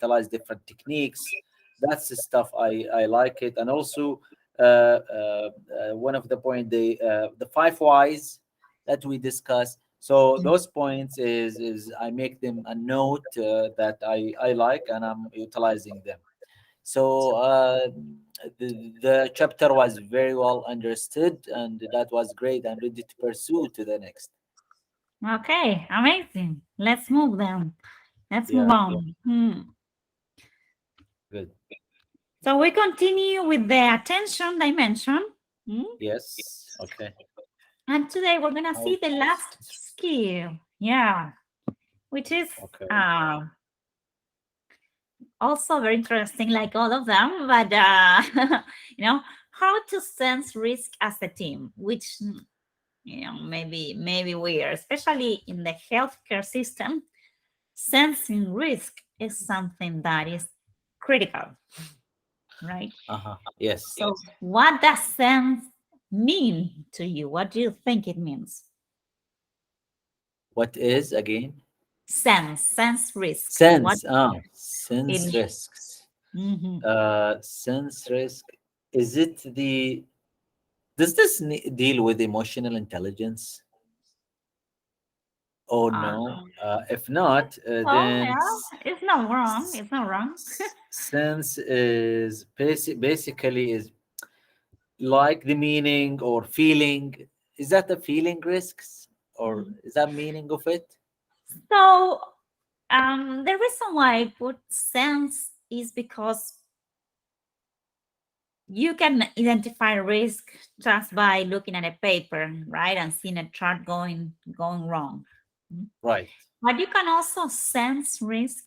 utilize different techniques. That's the stuff I like it. And also one of the point, the five whys that we discussed. So those points is I make them a note that I like, and I'm utilizing them. So the chapter was very well understood, and that was great. I'm ready to pursue to the next. Okay, amazing. Let's move then. Let's move Yeah, on. good. So we continue with the attention dimension. Hmm. Yes. Okay. And today we're going to How? see the last skill. Yeah, which is Okay. uh, also very interesting, like all of them, but you know, how to sense risk as a team, which maybe weird, especially in the healthcare system. Sensing risk is something that is critical, right? Uh-huh. Yes. So, what does sense mean to you? What do you think it means? What is again? Sense risk. What Sense. Sense it? risks. Mhm. Sense risk. Is it the? Does this deal with emotional intelligence? Oh Uh, no. If not, oh then yeah, it's not wrong. s- It's not wrong. sense is basically is like the meaning or feeling. Is that the feeling risks, or Mhm. is that meaning of it? So, the reason why I put sense is because you can identify risk just by looking at a paper, right, and seeing a chart going wrong. Mhm. Right. But you can also sense risk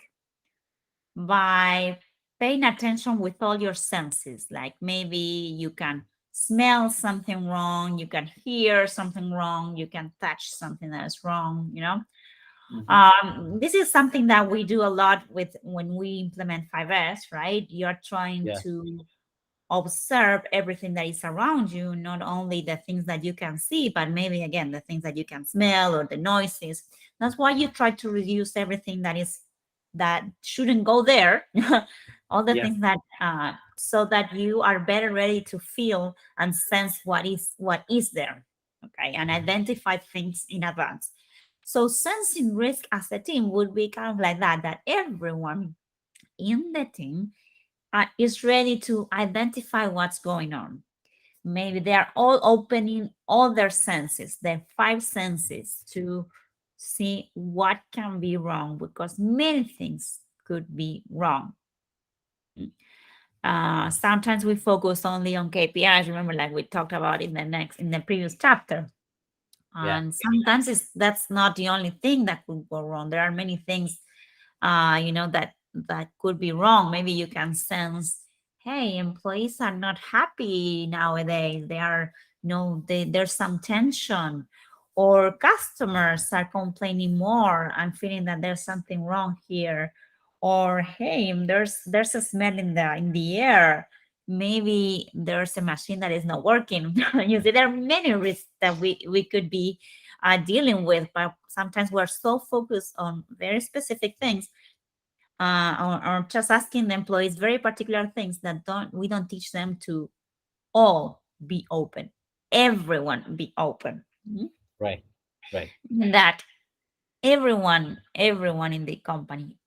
by paying attention with all your senses. Like maybe you can smell something wrong, you can hear something wrong, you can touch something that is wrong. Hmm. This is something that we do a lot with when we implement 5S, right? You're trying Yeah. to observe everything that is around you, not only the things that you can see, but maybe again the things that you can smell or the noises. That's why you try to reduce everything that shouldn't go there, all the Yeah. things that so that you are better ready to feel and sense what is there, okay, and identify things in advance. So sensing risk as a team would be kind of like that everyone in the team is ready to identify what's going on. Maybe they are all opening all their senses, their five senses, to see what can be wrong because many things could be wrong. Sometimes we focus only on KPIs. Remember, like we talked about in the previous chapter. Yeah. And sometimes that's not the only thing that could go wrong. There are many things that could be wrong. Maybe you can sense, hey, employees are not happy nowadays. They are, there's some tension, or customers are complaining more and feeling that there's something wrong here, or hey, there's a smell in the air. Maybe there's a machine that is not working. You see, there are many risks that we could be dealing with, but sometimes we're so focused on very specific things, or just asking the employees very particular things that we don't teach them to all be open, everyone be open. Right. Right. That everyone in the company,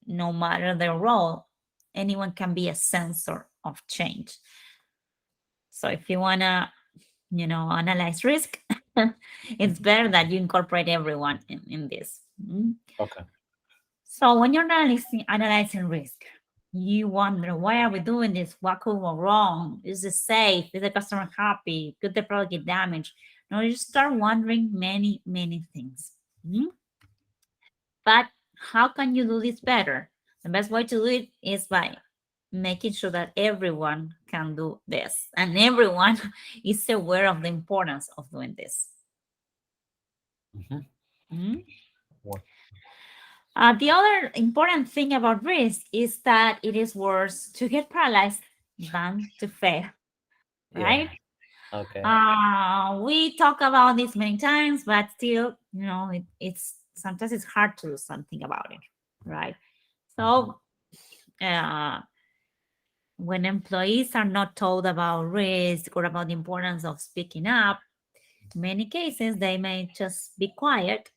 no matter their role, anyone can be a sensor of change. So if you want to analyze risk, it's Mhm. better that you incorporate everyone in this. Okay. So when you're analyzing risk, you wonder, why are we doing this? What could go wrong? Is it safe? Is the customer happy? Could the product get damaged? You start wondering many, many things. Mhm. But how can you do this better? The best way to do it is by making sure that everyone can do this and everyone is aware of the importance of doing this. Hmm. Mhm. What? The other important thing about risk is that it is worse to get paralyzed than to fail, Yeah. right? Okay. We talk about this many times, but still, it's sometimes it's hard to do something about it, right? Hmm. So uh, when employees are not told about risk or about the importance of speaking up, in many cases they may just be quiet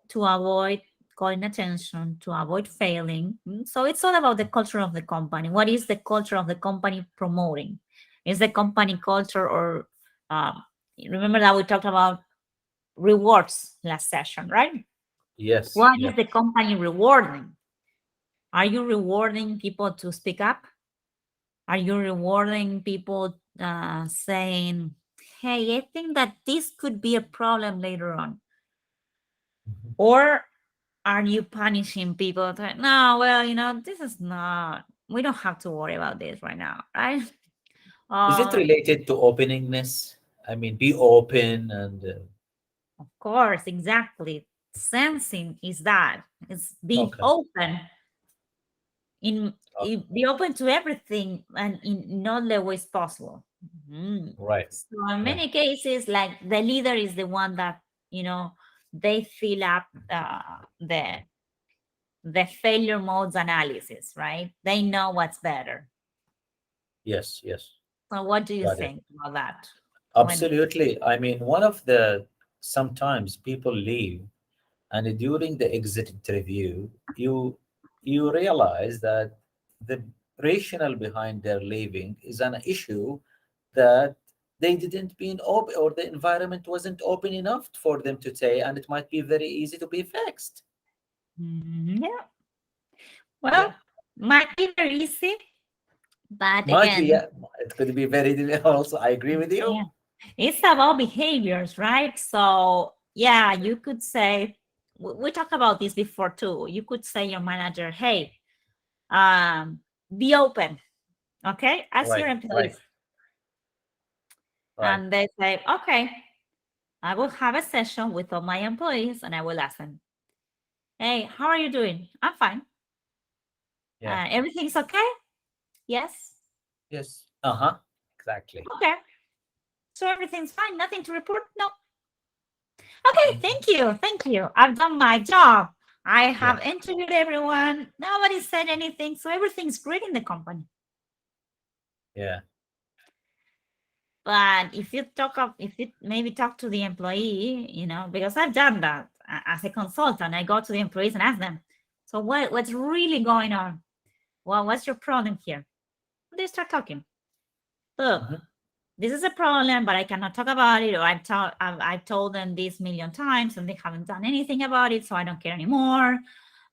to avoid calling attention, to avoid failing. So it's all about the culture of the company. What is the culture of the company promoting? Is the company culture or uh, remember that we talked about rewards last session, right? Yes, What yes. is the company rewarding? Are you rewarding people to speak up? Are you rewarding people saying, hey, I think that this could be a problem later on? Mhm. Or are you punishing people? No, well, this is not, we don't have to worry about this right now, right? Is it Uh, related to openingness? I mean, be open and of course, exactly. Sensing is that it's being okay, open be open to everything and in all the ways possible. Mhm. right, So in right. many cases, like the leader is the one that they fill up the failure modes analysis, right? They know what's better. Yes, yes. So what do you Got it. think about that? When Absolutely. I mean, one of the sometimes people leave, and during the exit interview, you realize that the rationale behind their leaving is an issue that they didn't been open, or the environment wasn't open enough for them to say, and it might be very easy to be fixed. Yeah, well, Yeah, might be very easy, but might be. again, Yeah, it could be very difficult. Also, I agree with you. yeah, it's about behaviors, right? So yeah, you could say we talked about this before too. You could say your manager, hey, um, be open, okay, as your Right, right, employees, right. and they say, okay, I will have a session with all my employees, and I will ask them, hey, how are you doing? I'm fine. Yeah. Everything's okay? Yes. Yes. Uh huh. Exactly. Okay. So everything's fine. Nothing to report? No. Okay. Mhm. Thank you. Thank you. I've done my job. I Yeah. have interviewed everyone. Nobody said anything. So everything's great in the company. Yeah. But if you maybe talk to the employee, because I've done that as a consultant, I go to the employees and ask them, so what's really going on? Well, what's your problem here? They start talking. Look, Mhm. this is a problem, but I cannot talk about it. Or I've told them this million times and they haven't done anything about it, so I don't care anymore.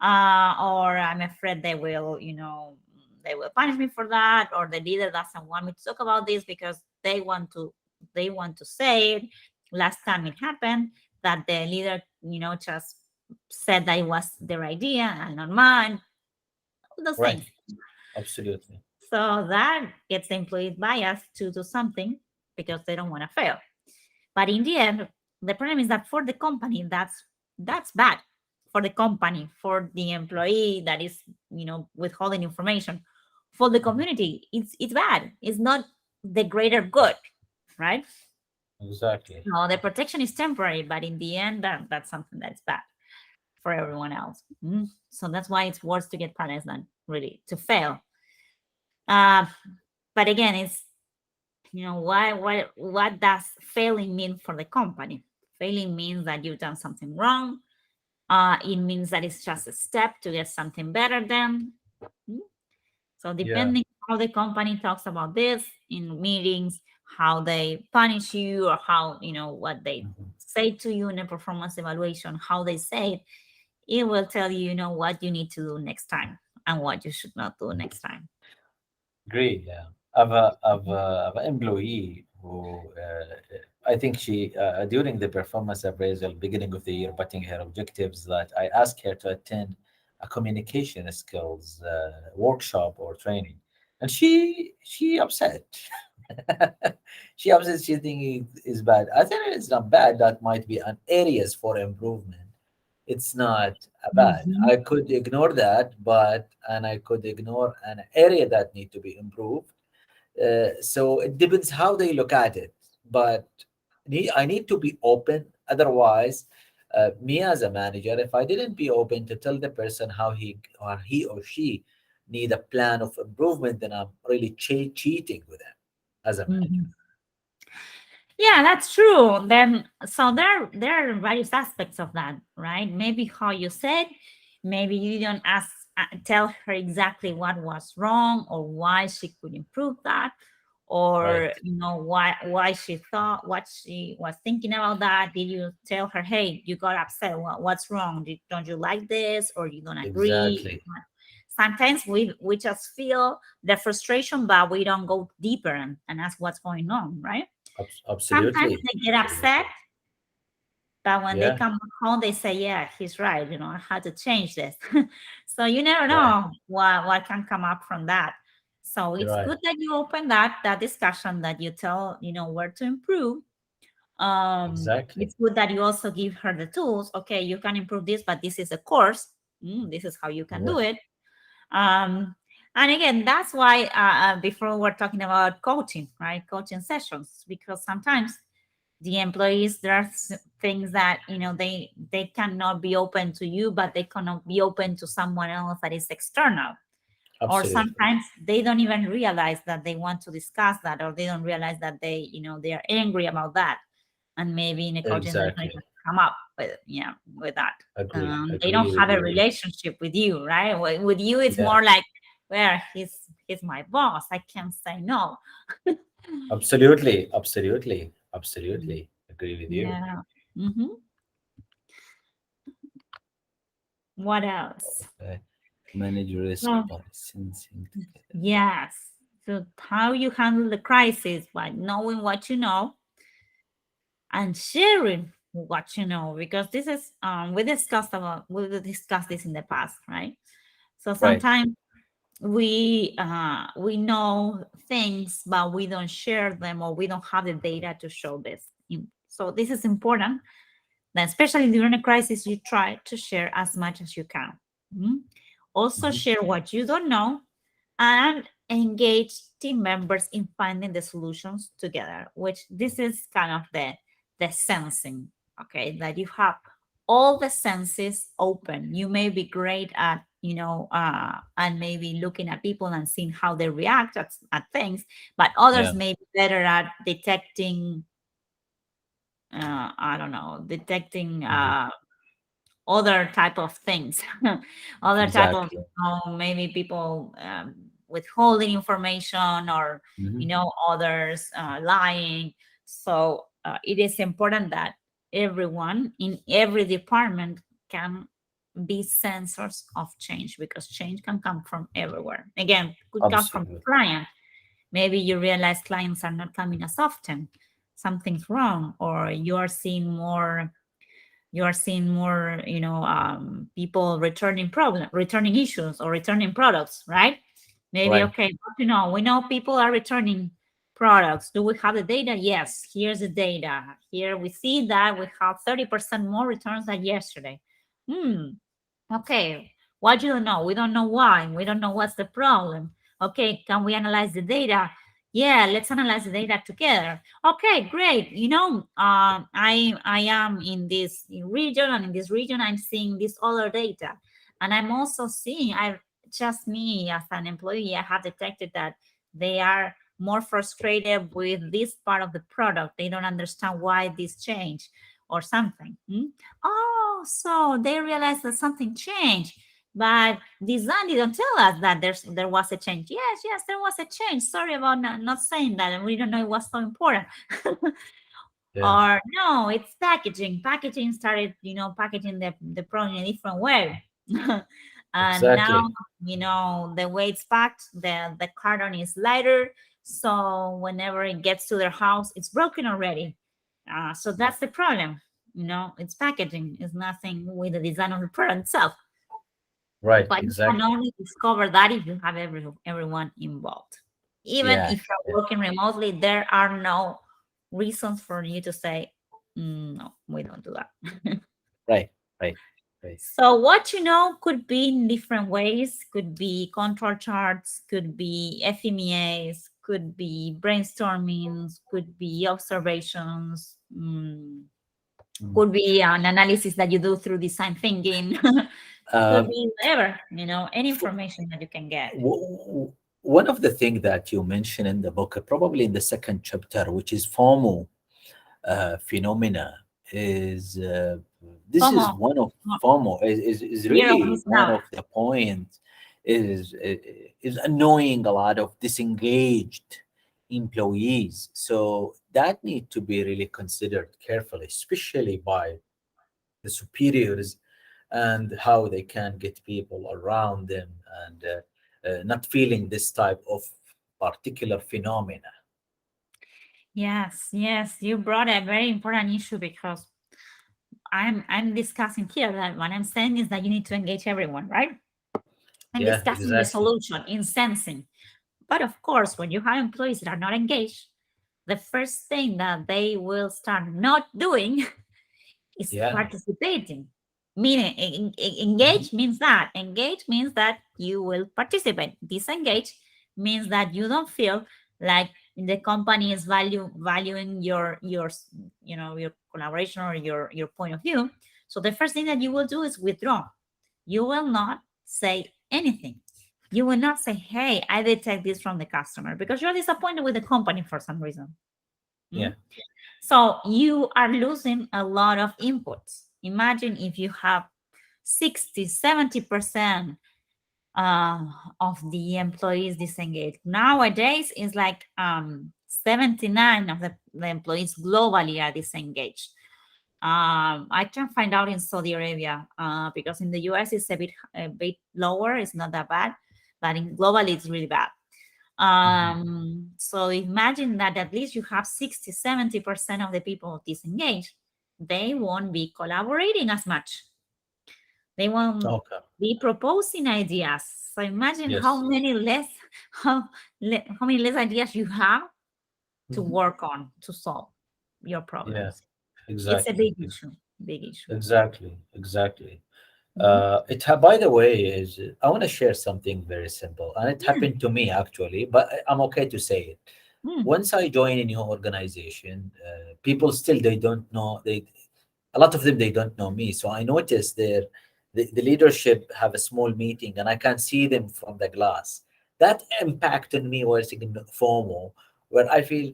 Or I'm afraid they will punish me for that, or the leader doesn't want me to talk about this because they want to say it. Last time it happened that the leader, just said that it was their idea and not mine. All those Right. things. Absolutely. So that gets the employees biased to do something because they don't want to fail. But in the end, the problem is that for the company, that's bad for the company, for the employee that is, withholding information. For the Mhm. community, it's bad. It's not the greater good, right? Exactly. No, the protection is temporary, but in the end, that's something that's bad for everyone else. So that's why it's worse to get punished than really to fail. Uh, but again, it's why what does failing mean for the company? Failing means that you've done something wrong. It means that it's just a step to get something better then. Mm. So Yeah. depending how the company talks about this in meetings, how they punish you, or how what they Mhm. say to you in a performance evaluation, how they say it, it will tell you, what you need to do next time and what you should not do next time. Great. Yeah. I've an employee who I think she during the performance appraisal beginning of the year, putting her objectives, that I asked her to attend a communication skills workshop or training, and she upset. She upset. She think it is bad. I think it's not bad. That might be an areas for improvement. It's not bad. Mhm. I could ignore that, but and I could ignore an area that need to be improved. So it depends how they look at it. But I need to be open. Otherwise, me as a manager, if I didn't be open to tell the person how he or she need a plan of improvement, then I'm really cheating with them as a manager. Mhm. Yeah, that's true. Then, so there are various aspects of that, right? Maybe how you said, maybe you didn't tell her exactly what was wrong or why she could improve that, Right. or why she thought what she was thinking about that. Did you tell her, hey, you got upset? What's wrong? Don't you like this, or you don't agree? Exactly. Sometimes we just feel the frustration, but we don't go deeper and ask what's going on, right? Sometimes Absolutely. they get upset, Absolutely. but when they Yeah. come back home, they say, "Yeah, he's right. I had to change this." So you never Right. know what can come up from that. So You're it's right. good that you open that discussion, that you tell where to improve. Exactly. It's good that you also give her the tools. Okay, you can improve this, but this is a course. This is how you can do Yes. it. Um, and again, that's why before we're talking about coaching, right? Coaching sessions, because sometimes the employees, there are things that they cannot be open to you, but they cannot be open to someone else that is external. Or Absolutely. sometimes they don't even realize that they want to discuss that, or they don't realize that they are angry about that. And maybe in a coaching session you Exactly. can come up with that. Agree. They don't Agree with have a you. relationship with you, right? With you it's Yeah. more like, well, he's my boss, I can't say no. Absolutely. Absolutely. Absolutely. Agree with you. Yeah. Hmm. What else? Okay. Manage risk Well, by sensing together. yes. So how you handle the crisis by knowing what you know and sharing what you know, because this is we discussed this in the past, right? So Right. sometimes we know things, but we don't share them, or we don't have the data to show this. So this is important. Then, especially during a crisis, you try to share as much as you can. Mhm. Also, Mhm. share what you don't know and engage team members in finding the solutions together, which this is kind of the sensing, okay, that you have all the senses open. You may be great at and maybe looking at people and seeing how they react at things, but others Yeah. may be better at detecting I don't know, detecting Mhm. other type of things, other type of Exactly. maybe people withholding information, or Mhm. others lying. So it is important that everyone in every department can be sensors of change, because change can come from everywhere. Again, could come from Absolutely. client. Maybe you realize clients are not coming as often, something's wrong, or you are seeing more people returning issues or returning products, right? Maybe, Right. okay, but, we know people are returning products. Do we have the data? Yes, here's the data. Here we see that we have 30% more returns than yesterday. Hmm. Okay, what you don't know? We don't know why. We don't know what's the problem. Okay, can we analyze the data? Yeah, let's analyze the data together. Okay, great. I am in this region, and in this region, I'm seeing this other data, and I'm also seeing. I just me as an employee, I have detected that they are more frustrated with this part of the product. They don't understand why this change or something. Oh, so they realized that something changed, but design didn't tell us that there was a change. Yes, yes, there was a change. Sorry about not saying that, and we don't know it was so important. Yeah. Or no, it's packaging. Packaging started, packaging the product in a different way. And now, Exactly. the way it's packed, the carton is lighter. So whenever it gets to their house, it's broken already. So that's the problem. It's packaging. It's nothing with the design of the product itself. Right. But you can Exactly. only discover that if you have everyone involved. Even Yeah. if you're Yeah. working remotely, there are no reasons for you to say, no, we don't do that." Right. Right. Right. So what could be in different ways, could be control charts, could be FMEAs, could be brainstormings, could be observations, Mm. could be an analysis that you do through design thinking. Could Um, be whatever, any f- information that you can get. One of the things that you mentioned in the book, probably in the second chapter, which is FOMO phenomena, is this is FOMO, one of FOMO is fear of really missing one out. of the points is annoying a lot of disengaged employees. So that need to be really considered carefully, especially by the superiors, and how they can get people around them, and not feeling this type of particular phenomena. Yes, yes, you brought a very important issue because I'm discussing here that what I'm saying is that you need to engage everyone, right? I'm Yeah, discussing the exactly. solution in sensing. But of course, when you have employees that are not engaged, the first thing that they will start not doing is Yeah. participating. Meaning, Mhm. engage means that. Engage means that you will participate. Disengage means that you don't feel like the company is valuing your collaboration or your point of view. So the first thing that you will do is withdraw. You will not say anything. You will not say, "Hey, I detect this from the customer," because you're disappointed with the company for some reason. Yeah. Mm? So you are losing a lot of inputs. Imagine if you have 60, 70% of the employees disengaged. Nowadays, it's like 79 of the employees globally are disengaged. I can find out in Saudi Arabia because in the US it's a bit lower. It's not that bad, but in globally it's really bad. Mhm. So imagine that at least you have 60, 70% of the people disengaged. They won't be collaborating as much. They won't Okay. be proposing ideas. So imagine how Yes. many less how many less ideas you have to Mhm. work on to solve your Yeah. problems. It's a Exactly. big issue. Big issue. Exactly. Exactly. Mhm. By the way, is I want to share something very simple, and it Yeah. happened to me actually, but I'm okay to say it. Mm. Once I join a new organization, people still they don't know they a lot of them they don't know me. So I notice the leadership have a small meeting, and I can see them from the glass. That impacted me was in FOMO, where I feel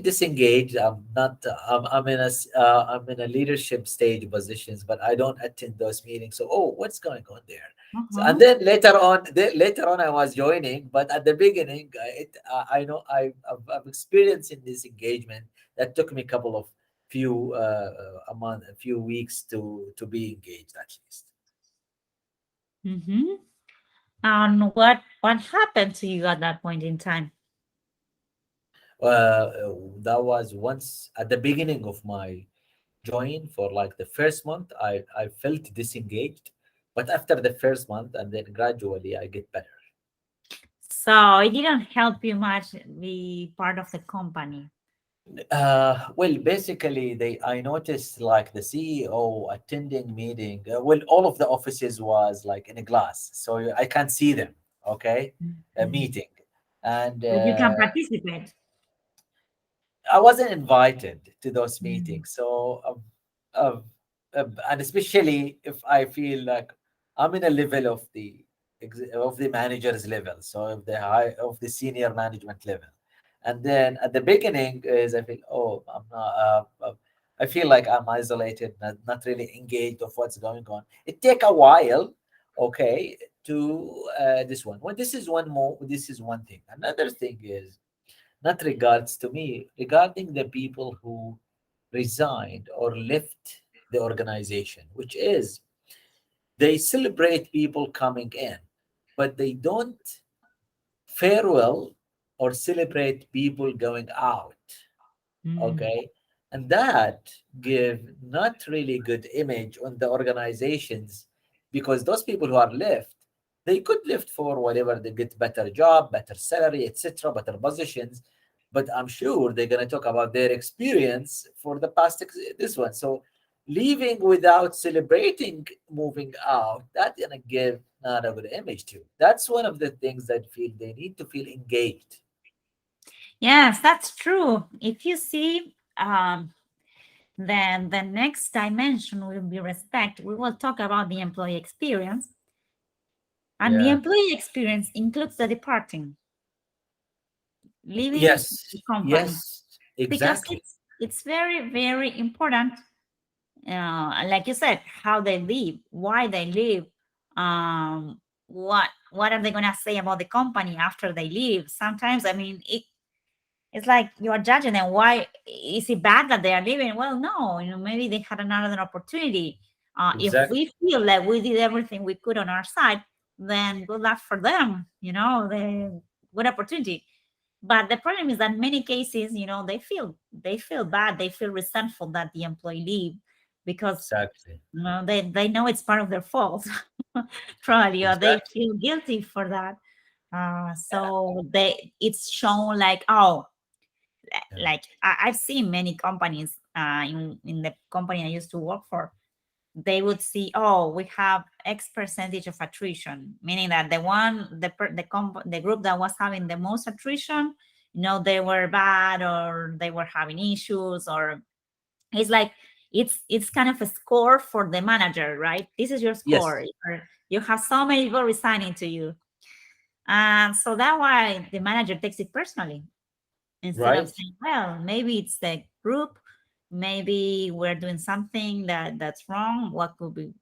disengaged. I'm in I'm in a leadership stage positions, but I don't attend those meetings. So, what's going on there? So, and Uh-huh. then later on, I was joining, but at the beginning, I know I'm experiencing this engagement that took me a couple of a month, a few weeks to be engaged at least. Mm-hmm. And what happened to you at that point in time? That was once at the beginning of my join. For like the first month, I felt disengaged, but after the first month and then gradually I get better. So it didn't help you much be part of the company. Well, basically, they I noticed like the CEO attending meeting. Well, all of the offices was like in a glass, so I can't see them. Okay, a Mhm. meeting, and But you can participate. I wasn't invited to those Mm. meetings. So, and especially if I feel like I'm in a level of of the manager's level, so of the senior management level, and then at the beginning is I feel I'm not. I feel like I'm isolated, not really engaged of what's going on. It take a while, okay, to this one. Well, this is one more. This is one thing. Another thing is not regards to me, regarding the people who resigned or left the organization, which is they celebrate people coming in, but they don't farewell or celebrate people going out. Mm. Okay, and that give not really good image on the organizations, because those people who are left, they could lift for whatever, they get better job, better salary, etc., better positions, but I'm sure they're going to talk about their experience for the past this one. So leaving without celebrating moving out, that's going to give not a good image too. That's one of the things that feel they need to feel engaged. Yes, that's true. If you see, Then the next dimension will be respect. We will talk about the employee experience. And the Yeah. employee experience includes the departing, leaving Yes. the company, Yes. because Exactly. it's very, very important. Like you said, how they live, why they live, what are they gonna say about the company after they leave? Sometimes, I mean, it's like you are judging them. Why is it bad that they are leaving? Well, no, maybe they had another opportunity. If Exactly. we feel that we did everything we could on our side, then good luck for them. The good opportunity. But the problem is that many cases, they feel bad, they feel resentful that the employee leave because Exactly. they know it's part of their fault, probably, or they Exactly. feel guilty for that. So it's shown like, oh, Yeah. like I've seen many companies in the company I used to work for. They would see, oh, we have X percentage of attrition, meaning that the group that was having the most attrition, they were bad or they were having issues, or it's like it's kind of a score for the manager, right? This is your Yes. score. You have so many people resigning to you, and so that's why the manager takes it personally, instead of Right. saying, well, maybe it's the group, maybe we're doing something that's wrong. What could be,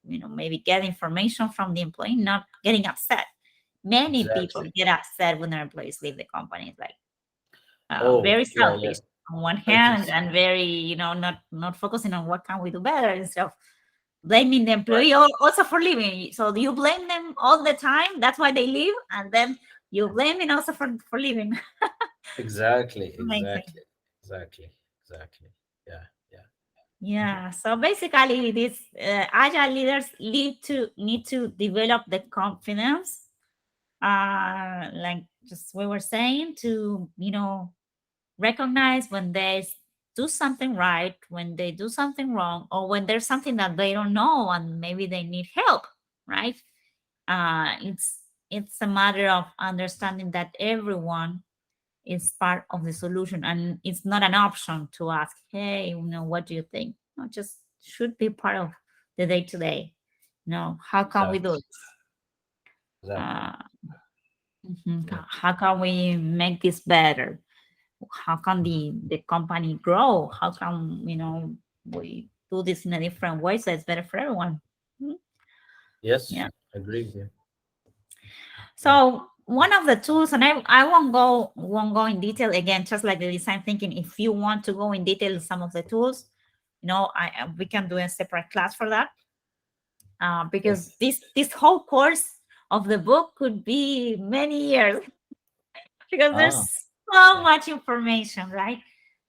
maybe get information from the employee, not getting upset. Many people Exactly. get upset when their employees leave the company. It's like Oh, very yeah, yeah. selfish on one It hand, is. and very, not focusing on what can we do better, instead of blaming the Right. employee also for leaving. So you blame them all the time. That's why they leave, and then you blame them also for leaving. Exactly. Amazing. Exactly. Exactly. Exactly. Yeah. Yeah. Yeah. So basically, these agile leaders need to develop the confidence, like just we were saying, to recognize when do something right, when they do something wrong, or when there's something that they don't know and maybe they need help. Right. It's a matter of understanding that everyone is part of the solution, and it's not an option to ask, hey, what do you think? No, just should be part of the day to day. How can we do Exactly. it? Exactly. uh, mhm, Yeah. how can we make this better? How can the company grow? How can we do this in a different way so it's better for everyone? Mhm. Yes. Yeah. Agree with you. Yeah. So one of the tools, and I won't go in detail again, just like the design thinking. If you want to go in detail some of the tools, we can do a separate class for that, because Yes. this whole course of the book could be many years, because Ah. there's so Yeah. much information, right?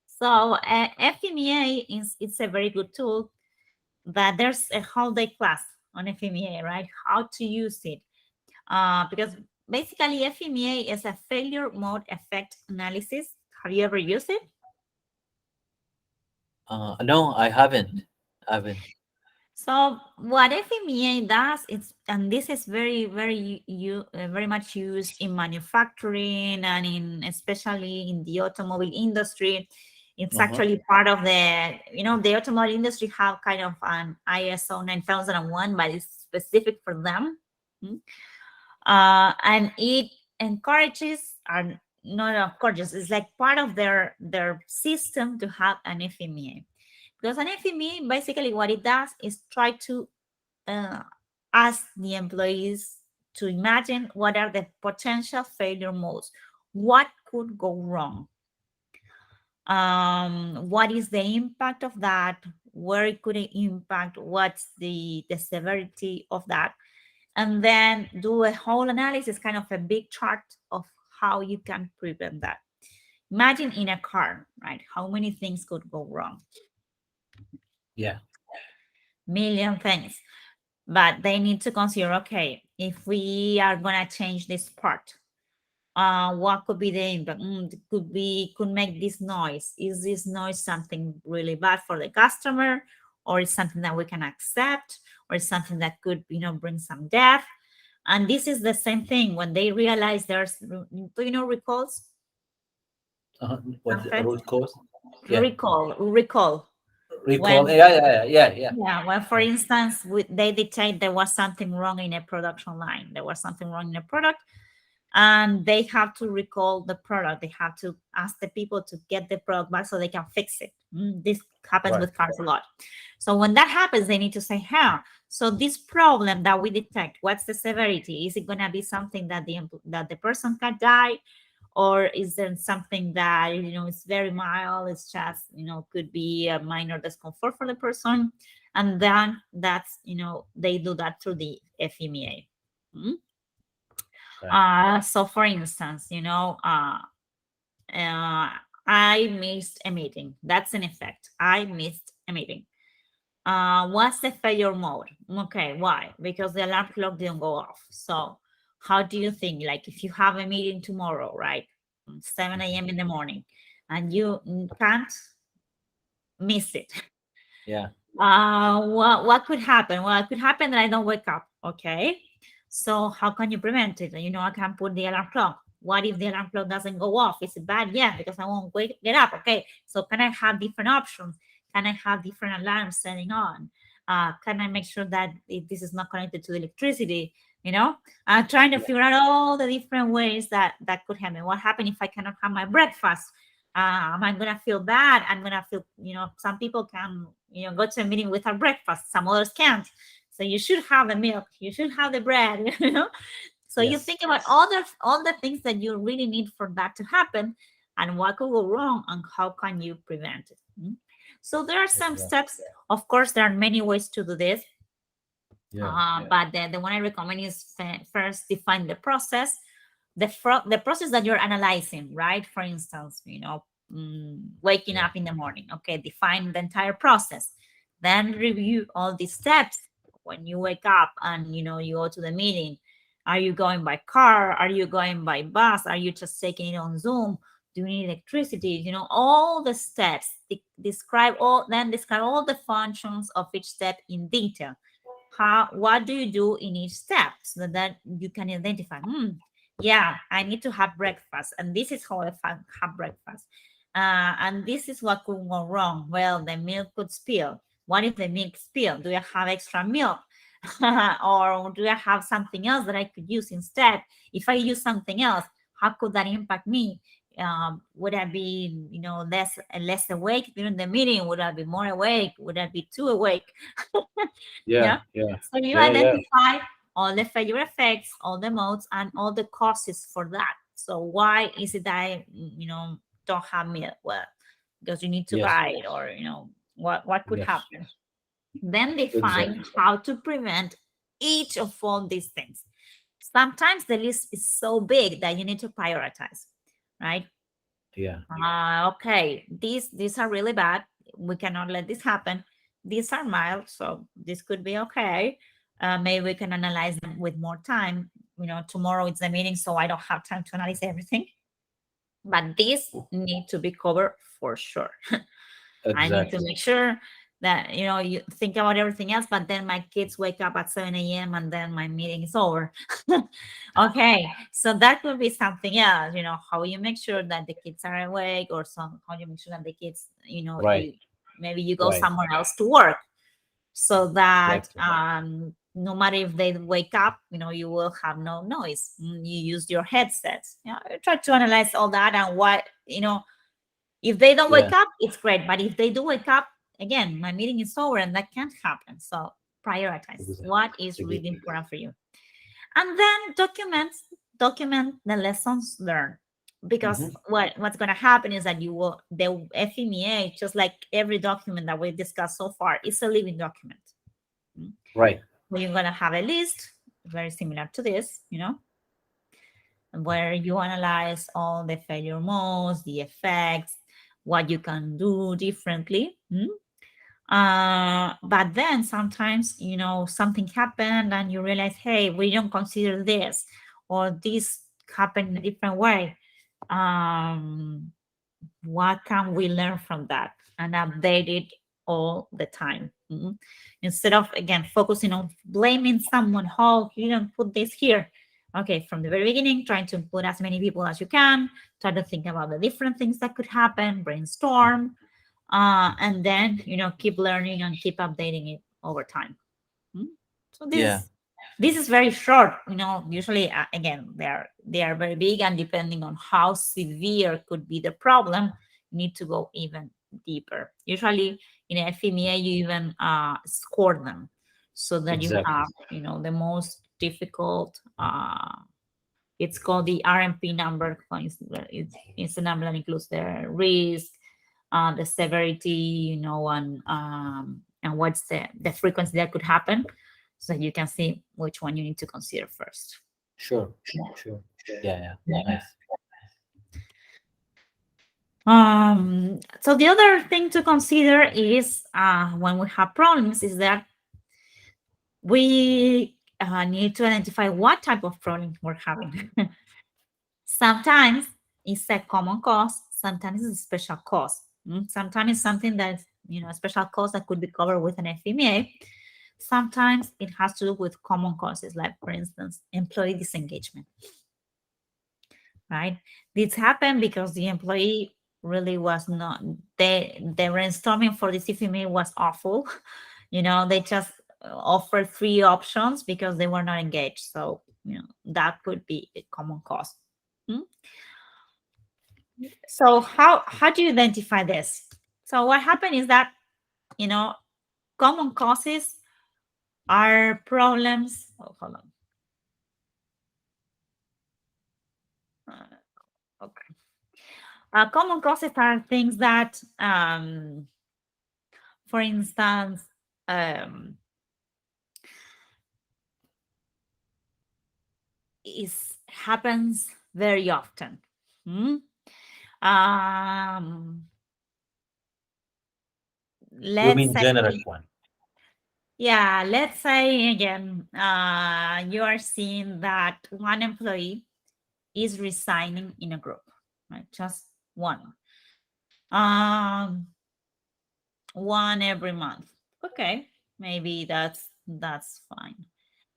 So FMEA is it's a very good tool. That there's a whole day class on FMEA, right? How to use it, because basically FMEA is a failure mode effect analysis. Have you ever used it? No, I haven't. Haven't. So what FMEA does, and this is very, very very much used in manufacturing and in especially in the automobile industry. It's Uh-huh. actually part of the automobile industry have kind of an ISO 9001, but it's specific for them. Mm. And it encourages, and not encourages, it's like part of their system to have an FMEA. Because an FME, basically what it does is try to uh, ask the employees to imagine what are the potential failure modes. What could go wrong? What is the impact of that? Where it could impact? What's the severity of that? And then do a whole analysis, kind of a big chart of how you can prevent that. Imagine in a car, right? How many things could go wrong? Yeah. Million things. But they need to consider, okay, if we are gonna change this part, what could be the impact? Could make this noise. Is this noise something really bad for the customer, or is something that we can accept, or is something that could bring some death? And this is the same thing when they realize there's, do recalls? What Perfect. root cause? Yeah. Recall. Recall. when Yeah, yeah, yeah, yeah, yeah, well, for yeah. instance, they detect there was something wrong in a production line. There was something wrong in a product, and they have to recall the product. They have to ask the people to get the product back so they can fix it. This happens Right. with cars a lot. So when that happens, they need to say, "How? So this problem that we detect, what's the severity? Is it gonna be something that the person can die, or is there something that is very mild? It's just could be a minor discomfort for the person." And then that's they do that through the FMEA. Mm? Right. So for instance, I missed a meeting. That's an effect. I missed a meeting. What's the failure mode? Okay, why? Because the alarm clock didn't go off. So how do you think? Like if you have a meeting tomorrow, right? 7 Mhm. a.m. in the morning, and you can't miss it. Yeah. What could happen? Well, it could happen that I don't wake up. Okay. So how can you prevent it? I can put the alarm clock. What if the alarm clock doesn't go off? Is it bad? Yeah, because I won't get up. Okay. So can I have different options? Can I have different alarms setting on? Can I make sure that this is not connected to the electricity? Trying to Yeah. figure out all the different ways that could happen. What happens if I cannot have my breakfast? Am I gonna feel bad? I'm gonna feel, some people can, go to a meeting without breakfast, some others can't. So you should have the milk, you should have the bread, So you Yes. think about all the things that you really need for that to happen, and what could go wrong, and how can you prevent it. So there are some Exactly. steps. Of course, there are many ways to do this, Yeah. but the one I recommend is first define the process, the process that you're analyzing, right? For instance, waking Yeah. up in the morning. Okay, define the entire process, then review all the steps when you wake up and you go to the meeting. Are you going by car? Are you going by bus? Are you just taking it on Zoom? Do you need electricity? All the steps. Describe all the functions of each step in detail. What do you do in each step so that you can identify, yeah, I need to have breakfast, and this is how I have breakfast, and this is what could go wrong. Well, the milk could spill. What if the milk spill? Do I have extra milk? Or do I have something else that I could use instead? If I use something else, how could that impact me? Would I be less awake during the meeting? Would I be more awake? Would I be too awake? Yeah. Yeah. Yeah. So you Yeah. Yeah. identify all the failure effects, all the modes, and all the causes for that. So why is it that I, don't have milk? Well, because you need to Yes. buy it, or what could Yes. happen. Then define Exactly. how to prevent each of all these things. Sometimes the list is so big that you need to prioritize, right? Yeah. Okay, these are really bad. We cannot let this happen. These are mild, so this could be okay. Maybe we can analyze them with more time. Tomorrow it's the meeting, so I don't have time to analyze everything. But these need to be covered for sure. I need to Exactly. make sure that you think about everything else, but then my kids wake up at 7 a.m. and then my meeting is over. Okay, so that could be something else. How you make sure that the kids are awake, or how you make sure that the kids, Right. maybe you go Right. somewhere else to work, so that Exactly. no matter if they wake up, you will have no noise. You use your headsets. You try to analyze all that, and what if they don't Yeah. wake up, it's great. But if they do wake up, again, my meeting is over and that can't happen. So prioritize Exactly. what is really Exactly. important for you. And then document the lessons learned. Because Hmm. what's gonna happen is that the FMEA, just like every document that we discussed so far, is a living document. Mm. Right. So you're gonna have a list very similar to this, where you analyze all the failure modes, the effects, what you can do differently. But then sometimes, something happened and you realize, hey, we don't consider this, or this happened in a different way. Um, what can we learn from that and update it all the time? Instead of, again, focusing on blaming someone, oh, you didn't put this here. Okay, from the very beginning, trying to put as many people as you can, try to think about the different things that could happen, brainstorm, and then keep learning and keep updating it over time. Hmm? So Yeah, this is very short. Usually, again, they are very big, and depending on how severe could be the problem, you need to go even deeper. Usually, in FMEA, you even score them so that you exactly. have the most difficult. It's called the RMP number. It's a number that includes the risk, the severity, and what's the frequency that could happen, so you can see which one you need to consider first. Sure, sure. Yeah, yeah. Nice. So the other thing to consider is when we have problems is that we need to identify what type of problem we're having. Sometimes it's a common cause, sometimes it's a special cause. Sometimes it's something that's, a special cause that could be covered with an FMEA. Sometimes it has to do with common causes, like, for instance, employee disengagement, right? This happened because the employee really was not, the brainstorming for this FMEA was awful. They just offered three options because they were not engaged. So, that could be a common cause. Hmm? So how do you identify this? So what happened is that you know common causes are problems. Oh, hold on. Okay. Common causes are things that, for instance, um, is happens very often. Hmm? Um, You let's mean say, generic one, yeah, let's say again, you are seeing that one employee is resigning in a group, right? Just one. Um, one every month. Okay, maybe that's fine.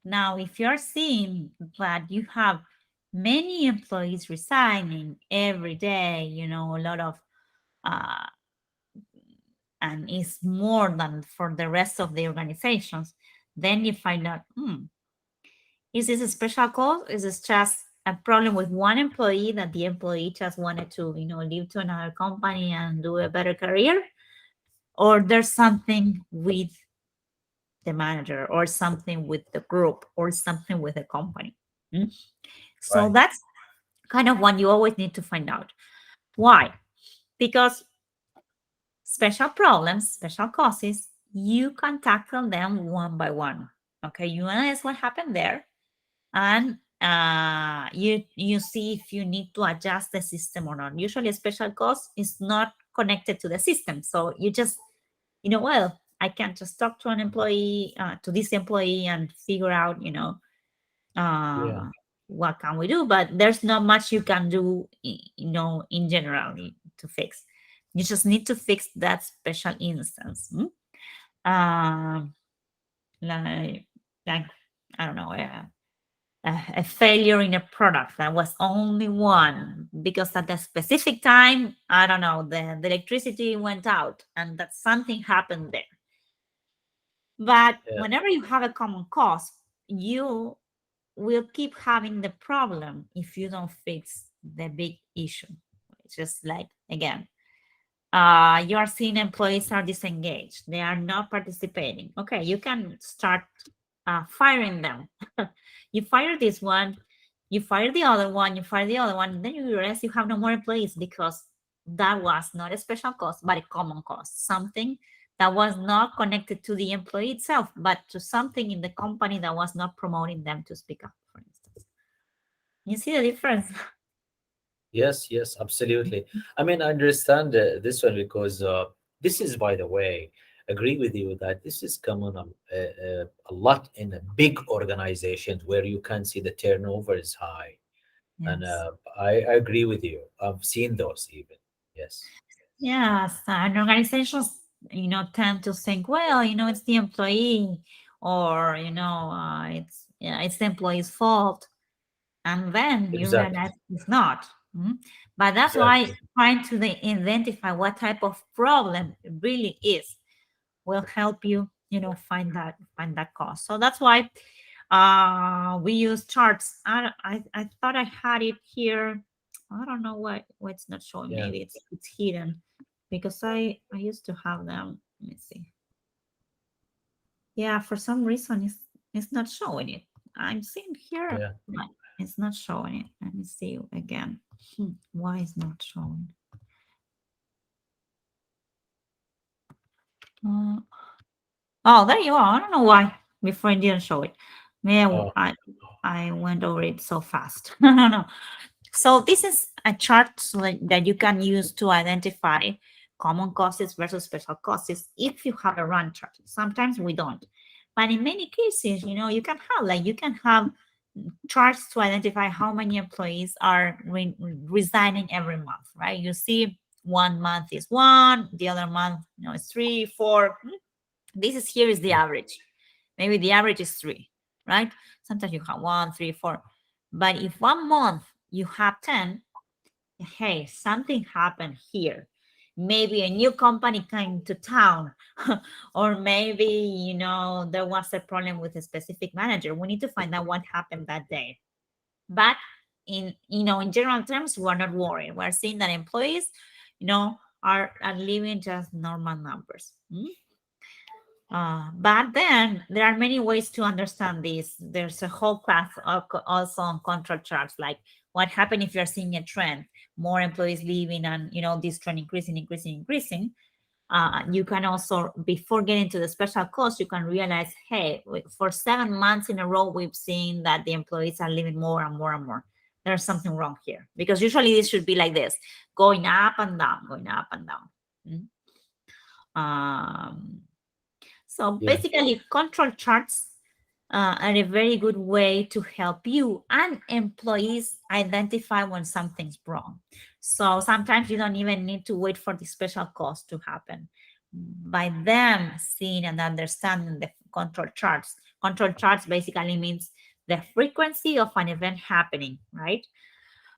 Now, if you're seeing that you have many employees resigning every day, a lot of uh, and it's more than for the rest of the organizations, then you find out, is this a special cause? Is this just a problem with one employee that the employee just wanted to, leave to another company and do a better career? Or there's something with the manager, or something with the group, or something with the company? Mm? So right? that's kind of one you always need to find out. Why? Because special problems, special causes, you can tackle them one by one. Okay, you analyze what happened there, and you see if you need to adjust the system or not. Usually a special cause is not connected to the system, so you just, well, I can't just talk to an employee, to this employee, and figure out, Yeah, uh, what can we do. But there's not much you can do, in general, to fix. You just need to fix that special instance. um like like I don't know, a failure in a product that was only one because at a specific time, I don't know, the electricity went out, and that something happened there. But yeah, whenever you have a common cause, you will keep having the problem if you don't fix the big issue. It's just like, again, you are seeing employees are disengaged, they are not participating. Okay, you can start firing them. You fire this one, you fire the other one, you fire the other one, and then you realize you have no more employees because that was not a special cost but a common cost, something that was not connected to the employee itself but to something in the company that was not promoting them to speak up, for instance. You see the difference? yes, yes, absolutely. I mean, I understand this one because this is, by the way, agree with you that this is common a lot in a big organizations where you can see the turnover is high, and Yes. I agree with you. I've seen those even. Yes, Yes, and organizations, tend to think, well, it's the employee, or it's, yeah, it's the employee's fault, and then you exactly. realize it's not. Mm. But that's why Exactly. trying to identify what type of problem it really is will help you, find that cause. So that's why we use charts. I thought I had it here. I don't know why it's not showing. Yeah. Maybe it's hidden because I used to have them. Let me see. Yeah, for some reason it's not showing it. I'm seeing here, Yeah. but it's not showing it. Let me see again. Why is not showing? Uh, oh, there you are. I don't know why before it didn't show it. Maybe Oh, I went over it so fast. No, no, no. So this is a chart that you can use to identify common causes versus special causes if you have a run chart. Sometimes we don't. But in many cases, you can have charts to identify how many employees are resigning every month, right? You see one month is one, the other month, is three, four. This is here is the average. Maybe the average is three, right? Sometimes you have one, three, four. But if one month you have 10, hey, something happened here. Maybe a new company came to town, or maybe, there was a problem with a specific manager. We need to find out what happened that day. But in general terms, we're not worried. We're seeing that employees, are living just normal numbers. But then there are many ways to understand this. There's a whole class also on control charts, like what happened if you're seeing a trend, more employees leaving, and this trend increasing, increasing, increasing. You can also, before getting to the special cost, you can realize, hey, for 7 months in a row, we've seen that the employees are leaving more and more and more. There's something wrong here, because usually this should be like this, going up and down, going up and down. Um, so yeah. basically, control charts are a very good way to help you and employees identify when something's wrong. So sometimes you don't even need to wait for the special cost to happen. By them seeing and understanding the control charts basically means the frequency of an event happening, right?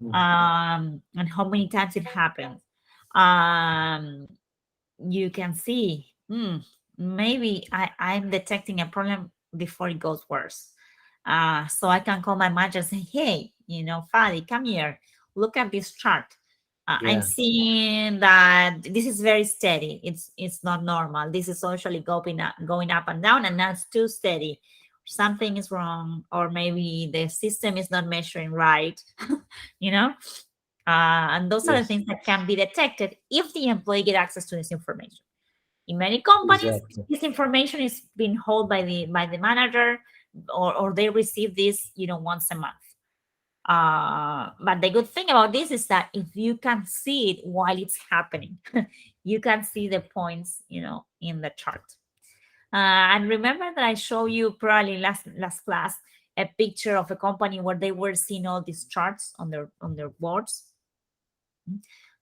Mm. And how many times it happens. Um, you can see, maybe I'm detecting a problem before it goes worse. So I can call my manager and say, hey, Fadi, come here, look at this chart. I'm Yeah. seeing that this is very steady. It's not normal. This is actually going up and down, and now it's too steady. Something is wrong, or maybe the system is not measuring right. you know and those are the Yes. things that can be detected if the employee get access to this information. In many companies, Exactly. this information is being held by the manager, or they receive this, once a month. But the good thing about this is that if you can see it while it's happening, you can see the points, in the chart. And remember that I showed you probably last class a picture of a company where they were seeing all these charts on their boards.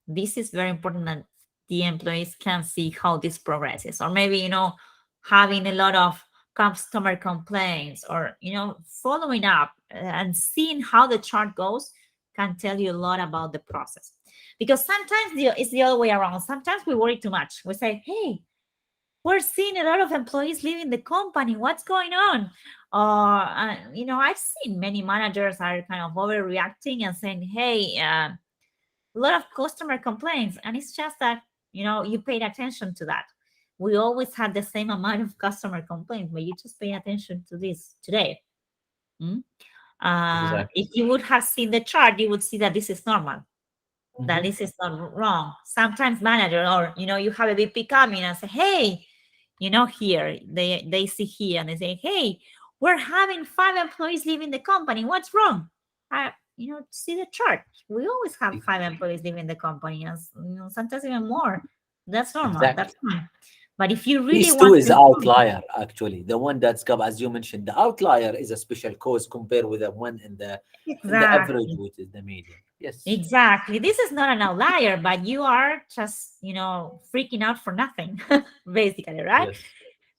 This is very important that the employees can see how this progresses, or maybe having a lot of customer complaints, or following up and seeing how the chart goes can tell you a lot about the process. Because sometimes it's the other way around. Sometimes we worry too much. We say, hey, we're seeing a lot of employees leaving the company, what's going on? I've seen many managers are kind of overreacting and saying, hey, a lot of customer complaints, and it's just that you paid attention to that. We always had the same amount of customer complaints, but you just pay attention to this today. Mm? Exactly. If you would have seen the chart, you would see that this is normal, that Hmm. this is not wrong. Sometimes manager, or you have a VP coming and say, hey, here they see here and they say, hey, we're having 5 employees leaving the company, what's wrong? See the chart. We always have 5 employees leaving the company, and sometimes even more. That's normal, Exactly. that's fine. But if you really These two want is to improve. outlier actually. The one that's come, as you mentioned, the outlier is a special cause compared with the one in the average, Exactly. which is the median. Yes. Exactly. This is not an outlier, but you are just, freaking out for nothing, basically, right? Yes.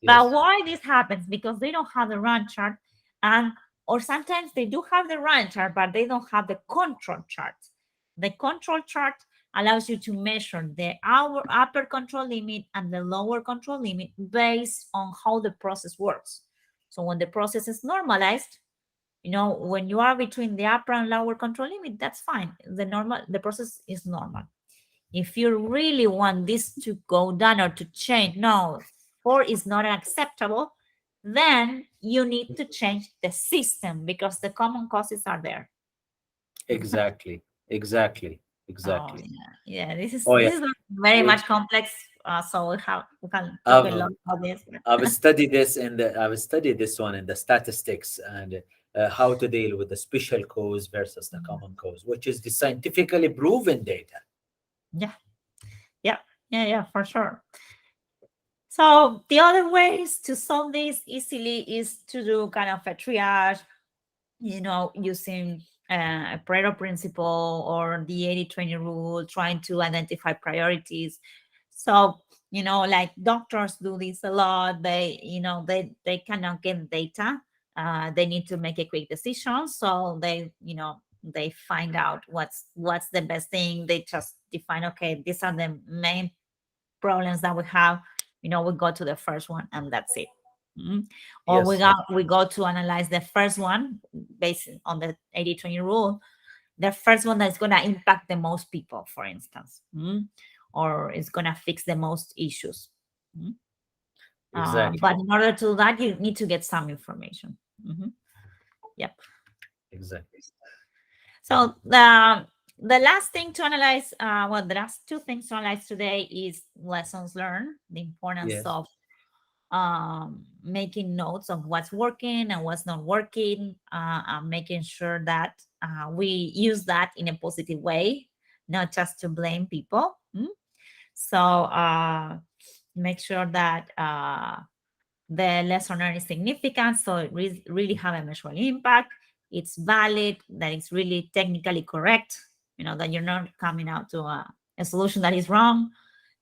But Yes. why this happens? Because they don't have the run chart, and or sometimes they do have the run chart, but they don't have the control chart. The control chart allows you to measure the our upper control limit and the lower control limit based on how the process works. So when the process is normalized, when you are between the upper and lower control limit, that's fine. The process is normal. If you really want this to go down or to change, no, 4 is not acceptable, then you need to change the system because the common causes are there. Exactly. Exactly. Oh Exactly. yeah, yeah. This is Oh yeah. this is very We, much complex. So we can talk a I've lot about this. I've studied this one in the statistics and how to deal with the special cause versus the common cause, which is the scientifically proven data. Yeah, yeah, yeah, yeah, for sure. So the other ways to solve this easily is to do kind of a triage, using a Pareto principle or the 80-20 rule, trying to identify priorities. So, like doctors do this a lot. They cannot get data. They need to make a quick decision. So they find out what's the best thing. They just define, okay, these are the main problems that we have. We go to the first one and that's it. Mhm. Or we Yes. go we go to analyze the first one based on the 80-20 rule, the first one that's going to impact the most people, for instance. Or is going to fix the most issues. Mhm. But Exactly. in order to do that, you need to get some information. Mhm. Yep. Exactly. So the last thing to analyze, the last two things to analyze today is lessons learned, the importance Yes. of making notes of what's working and what's not working, making sure that we use that in a positive way, not just to blame people. So make sure that the lesson learned is significant, so it really have a measurable impact. It's valid, that it's really technically correct, that you're not coming out to a solution that is wrong,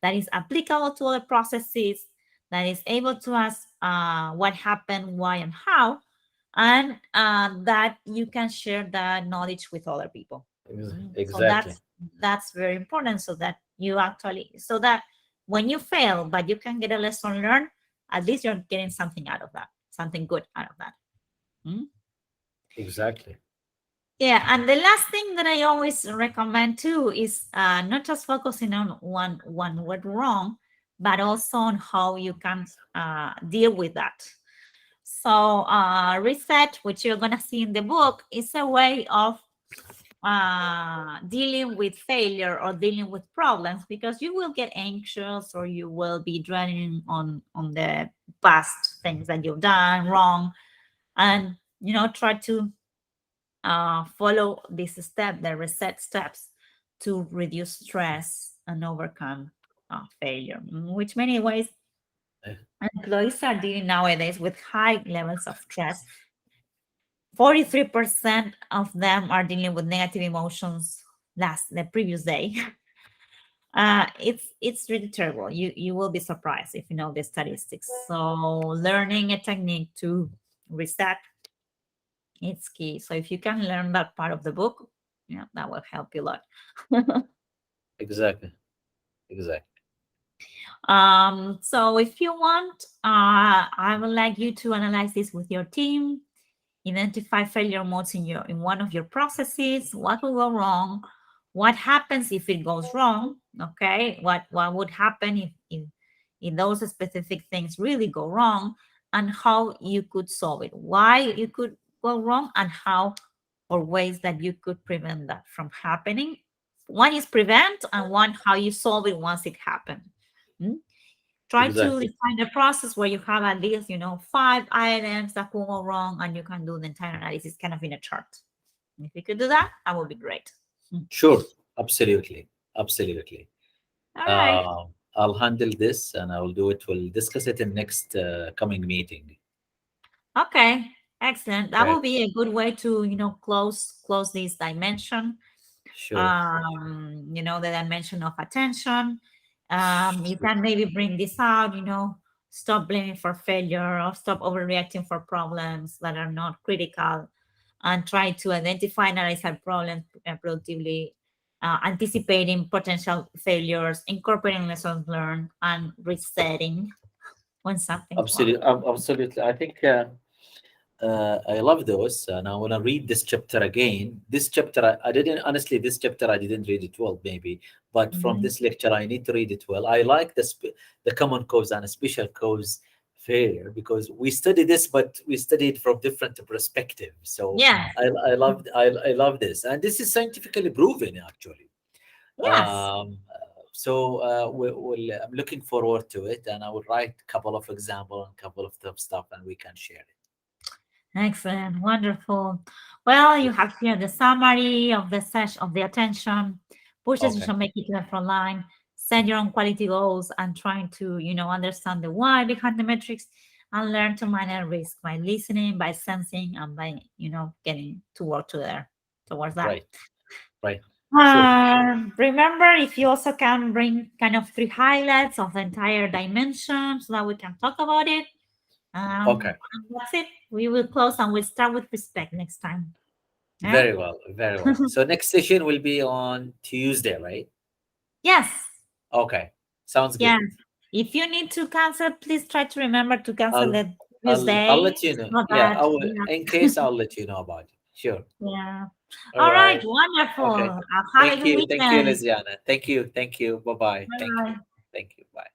that is applicable to other processes, that is able to ask what happened, why, and how, and that you can share that knowledge with other people. So Exactly. that's very important, so that so that when you fail, but you can get a lesson learned, at least you're getting something out of that, something good out of that. Mm. Exactly. Yeah, and the last thing that I always recommend too is not just focusing on one word wrong, but also on how you can deal with that. So reset, which you're gonna see in the book, is a way of dealing with failure or dealing with problems, because you will get anxious or you will be dwelling on the past things that you've done wrong, and try to follow this step, the reset steps, to reduce stress and overcome failure, which many ways Eh, employees are dealing nowadays with high levels of stress. 43% of them are dealing with negative emotions the previous day. It's really terrible. You will be surprised if you know the statistics. So learning a technique to reset, it's key. So if you can learn that part of the book, that will help you a lot. Exactly. Exactly. So if you want, I would like you to analyze this with your team, identify failure modes in one of your processes, what will go wrong, what happens if it goes wrong, okay, what would happen if those specific things really go wrong, and how you could solve it, why it could go wrong, and how, or ways that you could prevent that from happening. One is prevent, and one how you solve it once it happened. Hmm? Try to Exactly. define a process where you have at least 5 items that could go wrong, and you can do the entire analysis kind of in a chart. If you could do that, that would be great. Sure. Absolutely. Absolutely. All right. I'll handle this and I will do it. We'll discuss it in next coming meeting. Okay, excellent. That Right. will be a good way to close this dimension. Sure. The dimension of attention. You Sure. can maybe bring this out, stop blaming for failure, or stop overreacting for problems that are not critical, and try to identify and analyze our problems productively. anticipating potential failures, incorporating lessons learned, and resetting when something's wrong. Absolutely, absolutely. I think I love those, and I want to read this chapter again. This chapter, I didn't honestly. This chapter, I didn't read it well, maybe, but from Mhm. this lecture, I need to read it well. I like the common cause and special cause failure because we study this, but we study it from different perspectives. So Yeah. I love this, and this is scientifically proven actually. Yes. I'm looking forward to it, and I will write a couple of example and couple of the stuff, and we can share it. Excellent. Wonderful. Well, you Yes. have here the summary of the session of the attention. Push the Okay. decision, make it left front line, set your own quality goals and trying to, understand the why behind the metrics and learn to manage risk by listening, by sensing, and by, getting to work towards that. Right. Right. Sure. Remember, if you also can bring kind of three highlights of the entire dimension so that we can talk about it. Okay. And that's it. We will close and we'll start with respect next time. Yeah? Very well. Very well. So next session will be on Tuesday, right? Yes. Okay. Sounds good. Yes. If you need to cancel, please try to remember to cancel I'll the previous I'll day let you know. so Yeah, I that will. we have. In case I'll let you know about it. Sure. Yeah. All All right. right. Wonderful. Okay. Have a Thank good you. Thank you, weekend. Lisiana. Thank you. Thank you. Bye bye. Thank you. Bye. Thank you. Bye.